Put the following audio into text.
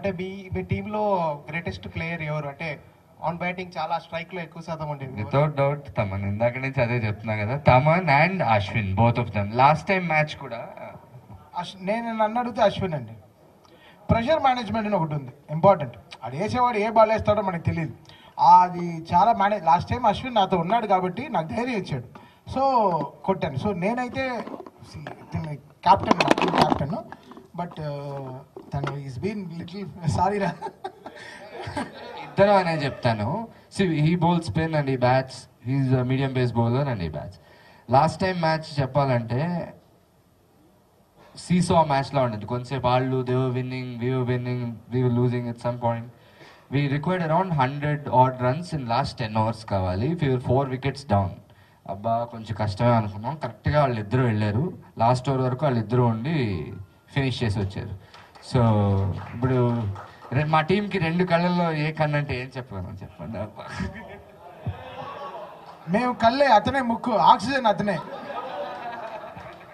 అంటే మీ టీంలో greatest player ఎవరు? అంటే ఆన్ బ్యాటింగ్ చాలా స్ట్రైక్ లో ఎక్కువ శాతం ఉండేది. Without doubt Thaman. ఇందాక నుంచి అదే చెప్తున్నా కదా, Thaman and Ashwin, both of them. Last time match కూడా నేను నన్ను అడిగితే అశ్విన్ అండి. ప్రెషర్ మేనేజ్మెంట్ అని ఒకటి ఉంది ఇంపార్టెంట్. అది వేసేవాడు ఏ బాల్ వేస్తాడో మనకు తెలియదు, అది చాలా లాస్ట్ టైం అశ్విన్ నాతో ఉన్నాడు కాబట్టి నాకు ధైర్యం ఇచ్చాడు, సో కొట్టాను. సో నేనైతే క్యాప్టెన్, క్యాప్టెన్, బట్ తను ఈస్ బీన్ లిటిల్ సారీ రా. ఇద్దరు అనే చెప్తాను. He bowl spin and he bats, he is medium pace bowler and he bats. Last time match చెప్పాలంటే సీసో మ్యాచ్లో ఉండేది. కొంచెంసేపు వాళ్ళు they were winning, we were losing at some point. We required around 100 odd runs in last 10 overs కావాలి. 4 wickets down. అబ్బా కొంచెం కష్టమే అనుకున్నాం. కరెక్ట్గా వాళ్ళిద్దరూ వెళ్ళారు. లాస్ట్ ఓవర్ వరకు వాళ్ళిద్దరూ ఉండి ఫినిష్ చేసి వచ్చారు. సో ఇప్పుడు మా టీంకి 2 కళ్ళల్లో ఏ కన్ను అంటే ఏం చెప్పగలను చెప్పండి. మేము కళ్ళే, అతనే ముక్కు, ఆక్సిజన్ అతనే.